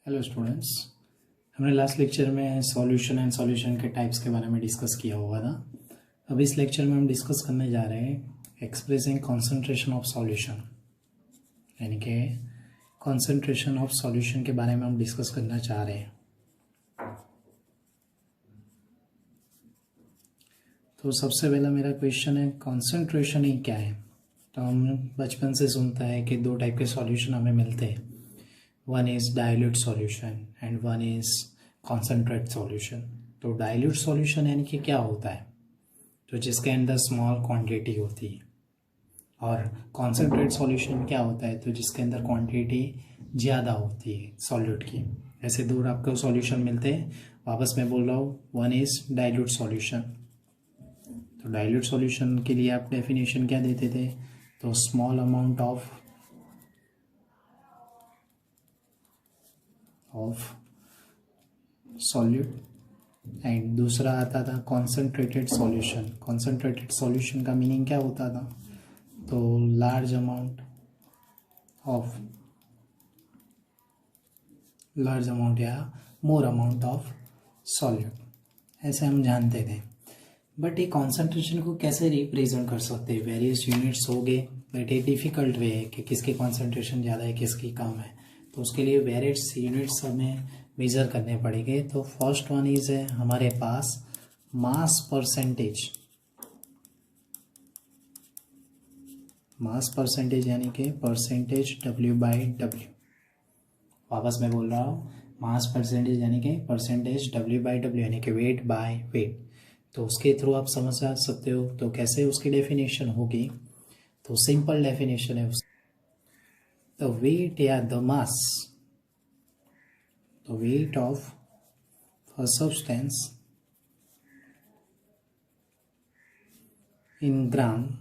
Hello students. हमने last lecture में solution and solution के टाइप्स के बारे में डिस्कस किया हुआ था। अब इस लेक्चर में हम डिस्कस करने जा रहे हैं एक्सप्रेसिंग कॉन्सेंट्रेशन ऑफ सॉल्यूशन, यानी कि कॉन्सेंट्रेशन ऑफ सॉल्यूशन के बारे में हम डिस्कस करना चाह रहे हैं। तो सबसे पहला मेरा क्वेश्चन है कॉन्सेंट्रेशन ही क्या है। तो हम बचपन से सुनता है कि दो टाइप के सॉल्यूशन हमें मिलते हैं, one is dilute solution and one is concentrate solution. तो डाइल्यूट सॉल्यूशन यानी कि क्या होता है, तो जिसके अंदर स्मॉल क्वांटिटी होती है, और कॉन्सेंट्रेट सॉल्यूशन क्या होता है, तो जिसके अंदर क्वांटिटी ज़्यादा होती है सॉल्यूट की। ऐसे दो आपको सॉल्यूशन मिलते हैं, वापस मैं बोल रहा हूँ, वन इज़ डाइल्यूट सॉल्यूशन। तो डाइल्यूट सॉल्यूशन के लिए आप डेफिनेशन क्या देते थे, तो small amount of solute. And दूसरा आता था कॉन्सेंट्रेटेड सॉल्यूशन। कॉन्सेंट्रेटेड सॉल्यूशन का मीनिंग क्या होता था, तो लार्ज अमाउंट या मोर अमाउंट ऑफ सॉल्यूट, ऐसे हम जानते थे। बट ये कॉन्सेंट्रेशन को कैसे रिप्रेजेंट कर सकते हैं, वेरियस यूनिट्स हो गए, बट ये डिफ़िकल्ट वे है कि किसकी कॉन्सेंट्रेशन ज़्यादा है किसकी कम है। तो उसके लिए वेरियस यूनिट्स हमें मेज़र करने पड़ेंगे। तो फर्स्ट वन इज है हमारे पास मास परसेंटेज यानी कि परसेंटेज W/W। वापस मैं बोल रहा हूँ, मास परसेंटेज यानी कि परसेंटेज W/W यानी कि वेट बाय वेट। तो उसके थ्रू आप समझ सकते हो। तो कैसे उसकी डेफिनेशन होगी, तो सिंपल डेफिनेशन है द वेट या the mass, the weight of a substance in gram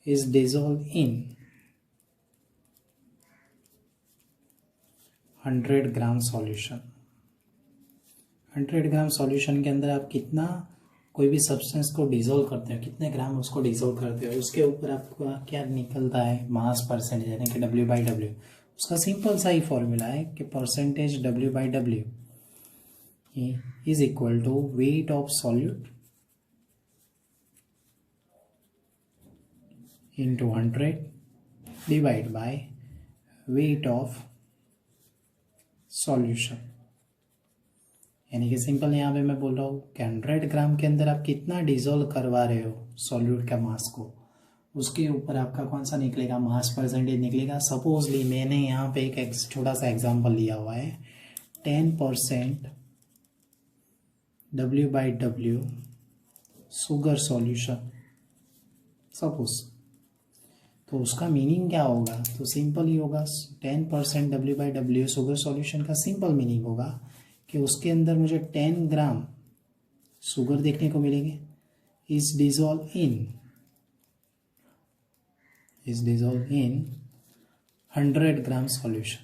is dissolved in 100 gram solution. 100 gram solution के अंदर आप कितना कोई भी सब्सटेंस को डिजोल्व करते हो, कितने ग्राम उसको डिजोल्व करते हो, उसके ऊपर आपका क्या निकलता है, मास परसेंटेज यानी कि W/W। उसका सिंपल सा ही फॉर्मूला है कि percentage W/W is equal to weight of solute into 100 divided by weight of solution। यानी कि सिंपल यहाँ पे मैं बोल रहा हूँ कि 100 ग्राम के अंदर आप कितना डिजोल्व करवा रहे हो सॉल्यूट का मास को, उसके ऊपर आपका कौन सा निकलेगा, मास परसेंटेज निकलेगा। सपोजली मैंने यहाँ पे एक छोटा सा एग्जांपल लिया हुआ है, 10% W/W शुगर सॉल्यूशन सपोज। तो उसका मीनिंग क्या होगा, तो सिंपल ही होगा, 10% W/W शुगर सॉल्यूशन का सिंपल मीनिंग होगा कि उसके अंदर मुझे 10 ग्राम शुगर देखने को मिलेंगे, is dissolve in 100 gram solution.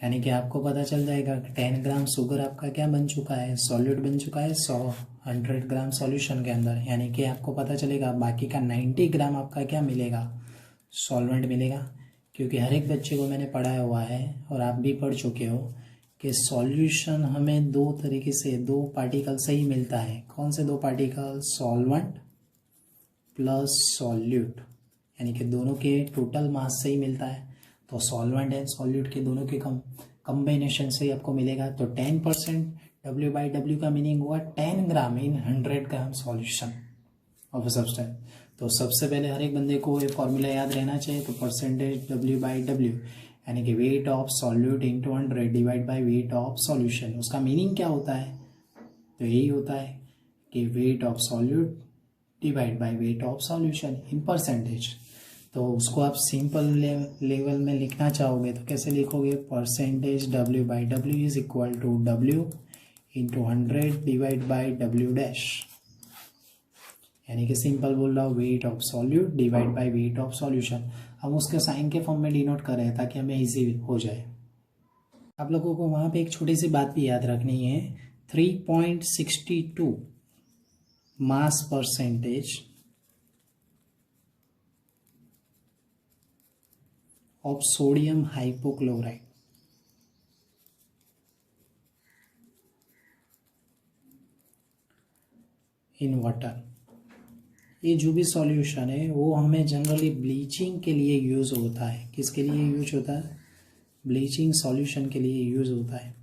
यानी कि आपको पता चल जाएगा कि 10 ग्राम शुगर आपका क्या बन चुका है, सॉल्यूट बन चुका है 100 ग्राम सॉल्यूशन के अंदर। यानी कि आपको पता चलेगा बाकी का 90 ग्राम आपका क्या मिलेगा, सॉल्वेंट मिलेगा। क्योंकि हर एक बच्चे को मैंने पढ़ाया हुआ है और आप भी पढ़ चुके हो कि सॉल्यूशन हमें दो तरीके से, दो पार्टिकल से ही मिलता है। कौन से दो पार्टिकल, सॉल्वेंट प्लस सॉल्यूट, यानी कि दोनों के टोटल मास से ही मिलता है। तो सॉल्वेंट एंड सॉल्यूट के दोनों के कम्बिनेशन से आपको मिलेगा। तो 10% W/W का मीनिंग हुआ 10 ग्राम इन 100 ग्राम सॉल्यूशन ऑफ अ सब्सटेंस। तो सबसे पहले हर एक बंदे को ये फॉर्मूला याद रहना चाहिए। तो परसेंटेज W/W यानी कि wait of solute into 100 divide by weight of solution. उसका मीनिंग क्या होता है, तो यही होता है कि wait of solute divide by weight of solution in percentage. तो उसको आप सिंपल लेवल में लिखना चाहोगे तो कैसे लिखोगे, percentage W/W is equal to W into 100 divide by W'। यानी कि सिंपल बोल रहा हूँ, weight of solute divide by weight of solution. हम उसके साइन के फॉर्म में डिनोट कर रहे हैं ताकि हमें इजी हो जाए। आप लोगों को वहाँ पे एक छोटी सी बात भी याद रखनी है, 3.62 mass percentage of sodium hypochlorite in water. ये जो भी सॉल्यूशन है वो हमें जनरली ब्लीचिंग के लिए यूज़ होता है। किसके लिए यूज होता है? ब्लीचिंग सॉल्यूशन के लिए यूज़ होता है,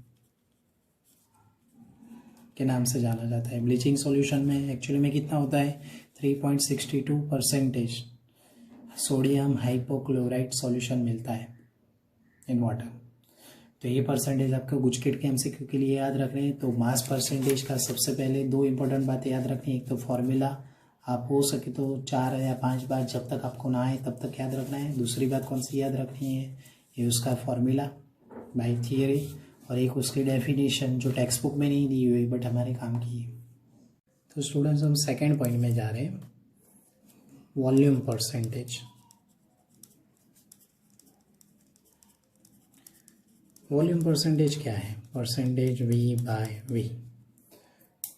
के नाम से जाना जाता है। ब्लीचिंग सॉल्यूशन में एक्चुअली में कितना होता है? 3.62% सोडियम हाइपोक्लोराइड सॉल्यूशन मिलता है इन वाटर। तो ये परसेंटेज आपको गुजकिट के एमसीक्यू के लिए याद रखने हैं। तो मास परसेंटेज का सबसे पहले 2 इंपॉर्टेंट बातें याद रखनी है। एक तो फॉर्मूला आप हो सके तो 4 या 5 बार जब तक आपको ना आए तब तक याद रखना है। दूसरी बात कौन सी याद रखनी है? ये उसका फॉर्मूला बाय थियरी, और एक उसकी डेफिनेशन जो टेक्स्ट बुक में नहीं दी हुई बट हमारे काम की है। तो स्टूडेंट्स हम सेकेंड पॉइंट में जा रहे हैं, वॉल्यूम परसेंटेज। वॉल्यूम परसेंटेज क्या है? Percentage V by V।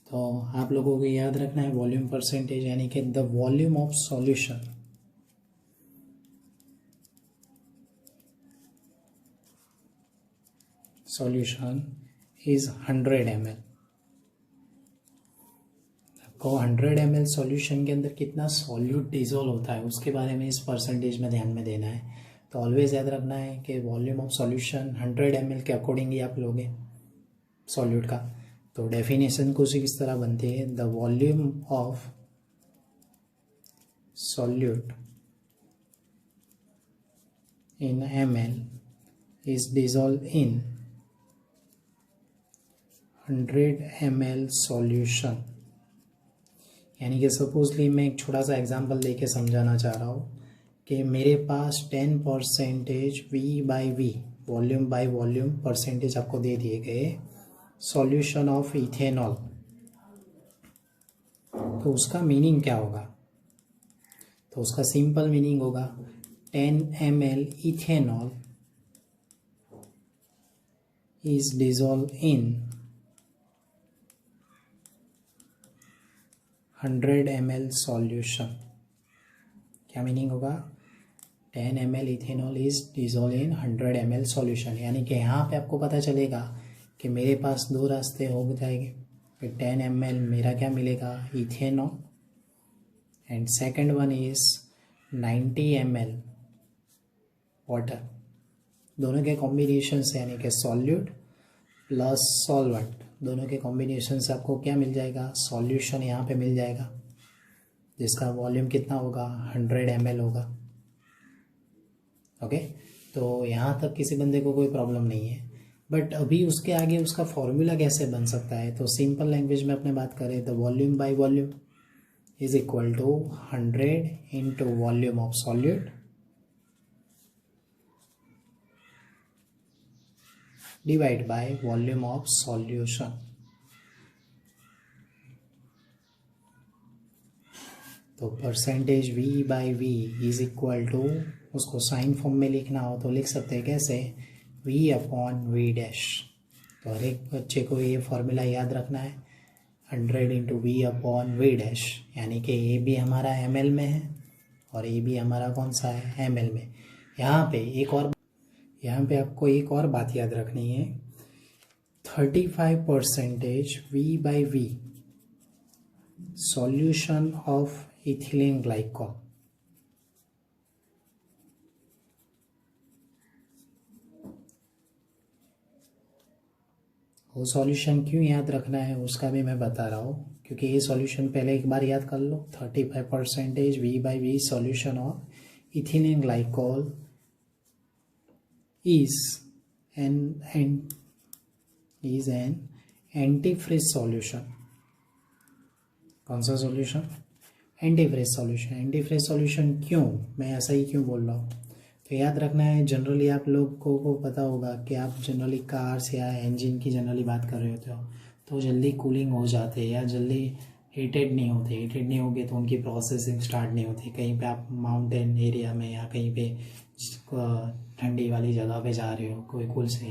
तो आप लोगों को याद रखना है वॉल्यूम परसेंटेज यानी कि the volume of solution is 100 ml। आपको 100 ml सॉल्यूशन के अंदर कितना सॉल्यूट डिजोल्व होता है उसके बारे में इस परसेंटेज में ध्यान में देना है। तो ऑलवेज याद रखना है कि वॉल्यूम ऑफ सॉल्यूशन 100 ml के अकॉर्डिंग ही आप लोगे सॉल्यूट का। तो डेफिनेशन कुछ इस तरह बनती है, the volume of solute in ml is dissolve in 100 ml solution. यानी कि सपोजली मैं एक छोटा सा एग्जांपल लेके समझाना चाह रहा हूँ कि मेरे पास 10% V by V volume by volume percentage आपको दे दिए गए सॉल्यूशन ऑफ इथेनॉल। तो उसका मीनिंग क्या होगा? तो उसका सिंपल मीनिंग होगा 10 ml ethanol is dissolve in 100 ml solution. क्या मीनिंग होगा? 10 ml ethanol is dissolve in 100 ml solution. यानी कि यहाँ पे आपको पता चलेगा कि मेरे पास 2 रास्ते हो जाएंगे। फिर 10 ml मेरा क्या मिलेगा? Ethanol, and second one is 90 ml water. दोनों के कॉम्बिनेशन से यानी कि सॉल्यूट प्लस सॉल्वेंट दोनों के कॉम्बिनेशन से आपको क्या मिल जाएगा? सॉल्यूशन यहाँ पे मिल जाएगा जिसका वॉल्यूम कितना होगा? 100 ml होगा। ओके, तो यहाँ तक किसी बंदे को कोई प्रॉब्लम नहीं है। बट अभी उसके आगे उसका फॉर्मूला कैसे बन सकता है? तो सिंपल लैंग्वेज में अपने बात करें तो volume by volume is equal to 100 into volume of solute divide by volume of solution. तो percentage V by V is equal to, उसको साइन फॉर्म में लिखना हो तो लिख सकते हैं कैसे? V upon V dash. तो हर एक बच्चे को ये फॉर्मूला याद रखना है, 100 into V upon V dash. यानी कि ये भी हमारा ml में है और ये भी हमारा कौन सा है? ml में। यहाँ पे आपको एक और बात याद रखनी है, 35% V by V solution of ethylene glycol. वो सॉल्यूशन क्यों याद रखना है उसका भी मैं बता रहा हूँ, क्योंकि ये सॉल्यूशन पहले एक बार याद कर लो। 35% V by V solution of ethylene glycol is an antifreeze solution. कौन सा solution? Antifreeze solution. Antifreeze solution क्यों, मैं ऐसा ही क्यों बोल रहा हूँ? तो याद रखना है, जनरली आप लोगों को पता होगा कि आप जनरली कार्स या इंजन की जनरली बात कर रहे होते हो तो जल्दी कूलिंग हो जाते हैं या जल्दी हीटेड नहीं होगे तो उनकी प्रोसेसिंग स्टार्ट नहीं होती। कहीं पे आप माउंटेन एरिया में या कहीं पे ठंडी वाली जगह पे जा रहे हो, कोई कुल से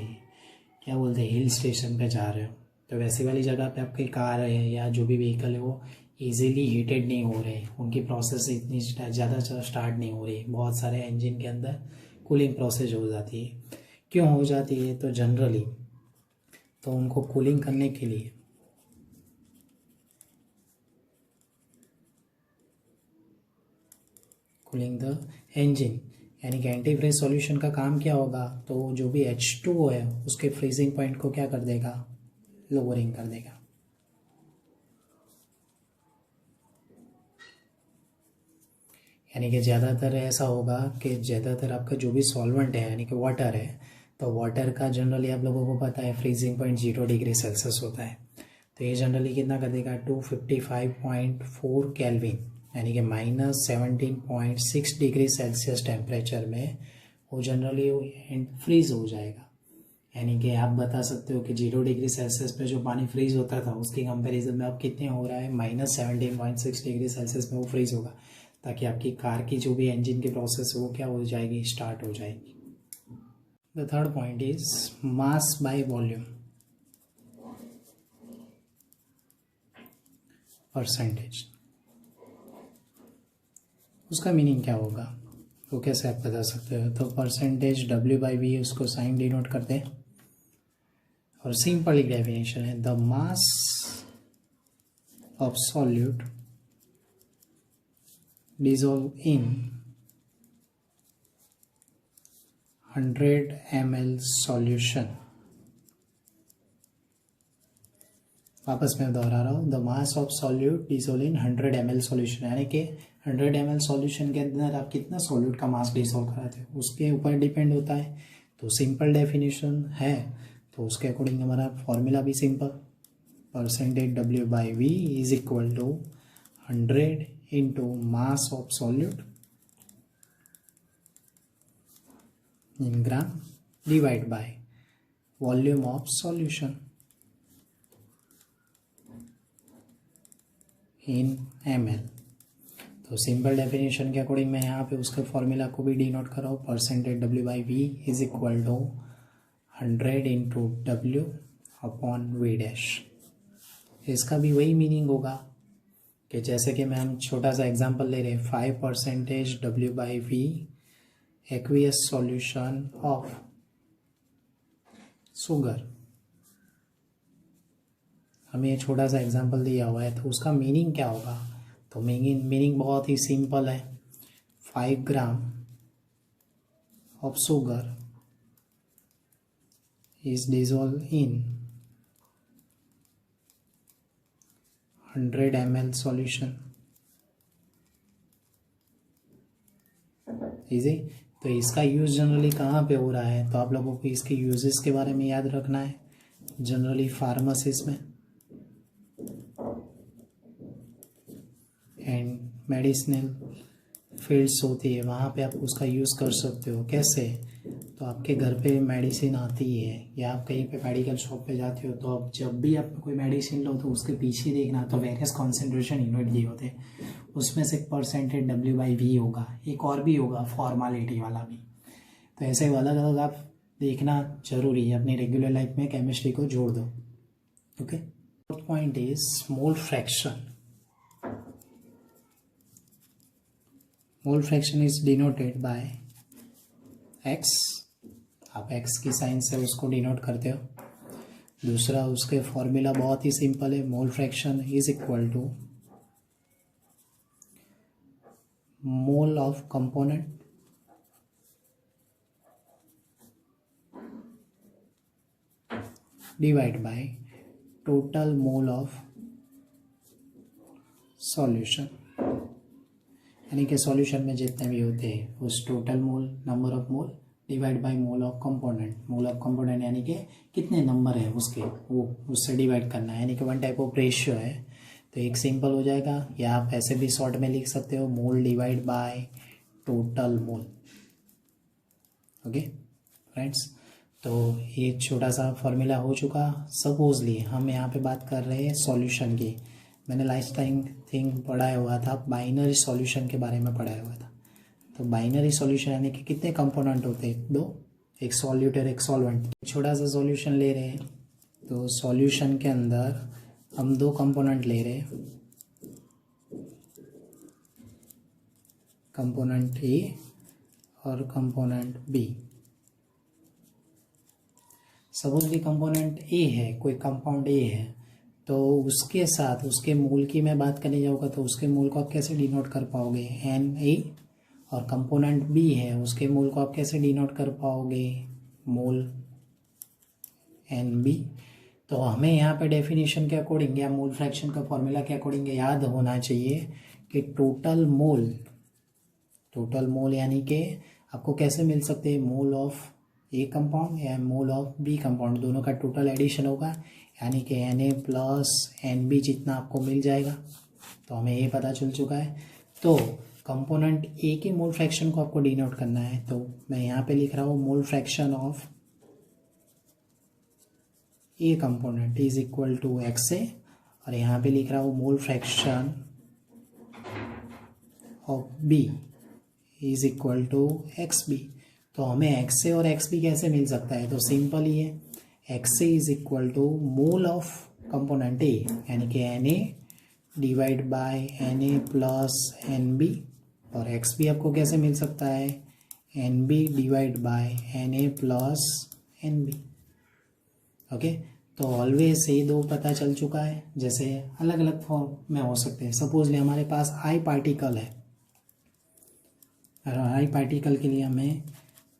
क्या बोलते हैं हिल स्टेशन पे जा रहे हो, तो वैसी वाली जगह पे आपकी कार है या जो भी व्हीकल है वो इजीली हीटेड नहीं हो रहे, उनकी प्रोसेस इतनी ज़्यादा स्टार्ट नहीं हो रही। बहुत सारे इंजन के अंदर कूलिंग प्रोसेस हो जाती है। क्यों हो जाती है? तो जनरली तो उनको कूलिंग करने के लिए कूलिंग द इंजन, यानी कि एंटीफ्रीज सॉल्यूशन का काम क्या होगा? तो जो भी H2O है उसके फ्रीजिंग पॉइंट को क्या कर देगा? लोअरिंग कर देगा। यानी कि ज़्यादातर ऐसा होगा कि ज़्यादातर आपका जो भी सॉल्वेंट है यानी कि वाटर है, तो वाटर का जनरली आप लोगों को पता है फ्रीजिंग पॉइंट 0 डिग्री सेल्सियस होता है। तो ये जनरली कितना कर देगा? 255.4 केल्विन, यानी कि -17.6 डिग्री सेल्सियस टेम्परेचर में वो जनरली फ्रीज हो जाएगा। यानी कि आप बता सकते हो कि 0 डिग्री सेल्सियस पे जो पानी फ्रीज होता था उसकी कंपैरिजन में अब कितने हो रहा है? -17.6 डिग्री सेल्सियस में वो फ्रीज होगा, ताकि आपकी कार की जो भी इंजन की प्रोसेस है वो क्या हो जाएगी? स्टार्ट हो जाएगी। The third point is mass by volume percentage. उसका मीनिंग क्या होगा? वो कैसे आप बता सकते हो? तो परसेंटेज W/V उसको साइन डिनोट करते हैं, और सिंपल डेफिनेशन है the mass of solute dissolve in 100 ml solution। वापस मैं दोहरा रहा हूँ, the mass of solute dissolve in 100 ml solution, यानी कि 100 ml सॉल्यूशन के अंदर आप कितना सॉल्यूट का मास डिसोल्व कराते हो उसके ऊपर डिपेंड होता है। तो सिंपल डेफिनेशन है, तो उसके अकॉर्डिंग हमारा फॉर्मूला भी simple, percentage W/V is equal to 100 into mass of solute in gram divided by volume of solution in ml। तो सिंपल डेफिनेशन के अकॉर्डिंग मैं यहाँ पे उसके फॉर्मूला को भी डिनोट कर रहा हूँ, percentage W/V is equal to 100 into W upon V dash. इसका भी वही मीनिंग होगा कि जैसे कि मैं हम छोटा सा एग्जांपल ले रहे हैं, 5% W/V aqueous solution of sugar. हमें ये छोटा सा एग्जांपल दिया हुआ है, तो उसका मीनिंग क्या होगा? तो मीनिंग बहुत ही सिंपल है, 5 gram of sugar is dissolve in 100 ml solution. Easy. तो इसका यूज़ जनरली कहाँ पे हो रहा है? तो आप लोगों को इसके यूजेस के बारे में याद रखना है, जनरली फार्मेसीज में एंड मेडिसिनल फील्ड्स होती है, वहाँ पे आप उसका यूज़ कर सकते हो। कैसे? तो आपके घर पे मेडिसिन आती है या आप कहीं पे मेडिकल शॉप पे जाते हो, तो आप जब भी आप कोई मेडिसिन लो तो उसके पीछे देखना, तो वेरियस कॉन्सेंट्रेशन यूनिट दिए होते हैं, उसमें से परसेंटेज W/V होगा, एक और भी होगा फॉर्मालिटी वाला भी। तो ऐसे अलग अलग आप देखना जरूरी है, अपनी रेगुलर लाइफ में केमिस्ट्री को जोड़ दो। Okay. Fourth point is mole fraction. Mole fraction is denoted by X। आप X की साइन से उसको डिनोट करते हो। दूसरा उसके फॉर्मूला बहुत ही सिंपल है, mole fraction is equal to mole of component divide by total mole of solution, यानी कि सॉल्यूशन में जितने भी होते हैं उस total mole, number of mole divide by mole of component. Mole of component यानी कि कितने नंबर है उसके, वो उससे डिवाइड करना है, यानी कि वन टाइप ऑफ रेशियो है। तो एक सिंपल हो जाएगा, या आप ऐसे भी शॉर्ट में लिख सकते हो, मोल divide by total mole. Okay friends, तो ये छोटा सा फॉर्मूला हो चुका। सपोजली हम यहाँ पे बात कर रहे हैं सॉल्यूशन की। मैंने लास्ट टाइम पढ़ाया हुआ था, बाइनरी सॉल्यूशन के बारे में पढ़ाया हुआ था। तो बाइनरी सॉल्यूशन यानी कि कितने कंपोनेंट होते हैं? दो, एक सॉल्यूट और एक सॉल्वेंट। छोटा सा सॉल्यूशन ले रहे हैं, तो सॉल्यूशन के अंदर हम दो कंपोनेंट ले रहे हैं, कंपोनेंट ए और कंपोनेंट बी। सपोज भी कंपोनेंट ए है, कोई कंपाउंड ए है, तो उसके साथ उसके मोल की मैं बात करने जाऊँगा तो उसके मोल को आप कैसे डिनोट कर पाओगे, एन ए। और कंपोनेंट बी है, उसके मोल को आप कैसे डिनोट कर पाओगे, मोल एन बी। तो हमें यहाँ पे डेफिनेशन के अकॉर्डिंग या मोल फ्रैक्शन का फॉर्मूला के अकॉर्डिंग याद होना चाहिए कि टोटल मोल यानी कि आपको कैसे मिल सकते हैं, मोल ऑफ ए कंपाउंड या मोल ऑफ बी कंपाउंड, दोनों का टोटल एडिशन होगा, यानी कि Na प्लस Nb जितना आपको मिल जाएगा। तो हमें ये पता चल चुका है। तो कंपोनेंट ए के मोल फ्रैक्शन को आपको डिनोट करना है, तो मैं यहाँ पे लिख रहा हूँ mole fraction of A component is equal to XA, और यहाँ पे लिख रहा हूँ mole fraction of B is equal to XB। तो हमें XA और XB कैसे मिल सकता है, तो सिंपल ही है, XA is equal to mole of component A यानी कि Na divide by Na plus Nb, और XB आपको कैसे मिल सकता है, Nb divide by Na plus Nb। Okay, तो ऑलवेज ये दो पता चल चुका है। जैसे अलग अलग फॉर्म में हो सकते हैं, सपोजली हमारे पास आई पार्टिकल है, और आई पार्टिकल के लिए हमें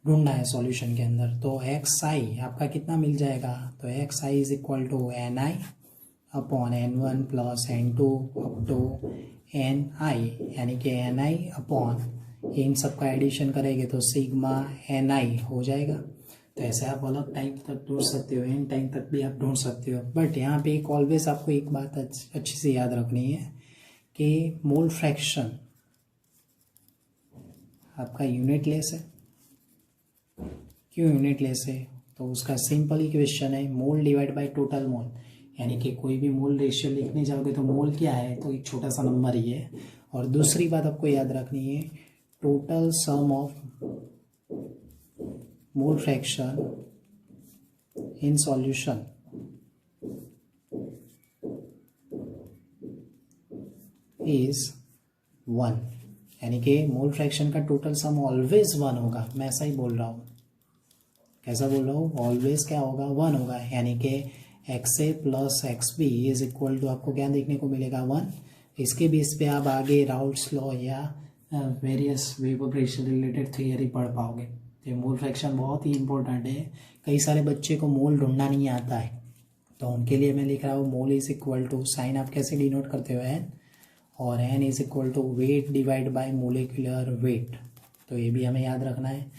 ढूंढना है सॉल्यूशन के अंदर, तो xi आपका कितना मिल जाएगा, तो xi is equal to ni upon n1 plus n2 up to ni, यानी कि ni अपॉन इन सबका एडिशन करेंगे तो सिग्मा ni हो जाएगा। तो ऐसे आप अलग टाइम तक ढूंढ सकते हो, एन टाइम तक भी आप ढूंढ सकते हो। बट यहाँ पे एक ऑलवेज आपको एक बात अच्छी से याद रखनी है कि मोल फ्रैक्शन आपका यूनिटलेस है। क्यों यूनिटलेस है, तो उसका सिंपल इक्वेशन है मोल डिवाइड बाय टोटल मोल, यानी कि कोई भी मोल रेशियो लिखने जाओगे तो मोल क्या है, तो एक छोटा सा नंबर ही है। और दूसरी बात आपको याद रखनी है, total sum of mole fraction in solution is 1, यानी कि मोल फ्रैक्शन का टोटल सम ऑलवेज 1 होगा। मैं ऐसा ही बोल रहा हूँ, कैसा बोल रहा हूँ, ऑलवेज क्या होगा, 1 होगा, यानी कि XA plus XB is equal to आपको क्या देखने को मिलेगा, 1। इसके बेस पे आप आगे राउल्ट्स लॉ या various vapour pressure related theory पढ़ पाओगे। तो मोल फ्रैक्शन बहुत ही इंपॉर्टेंट है। कई सारे बच्चे को मोल ढूंढना नहीं आता है, तो उनके लिए मैं लिख रहा हूँ mole is equal to, sign आप कैसे डिनोट करते हो, n, और n is equal to weight divide by molecular weight. तो ये भी हमें याद रखना है।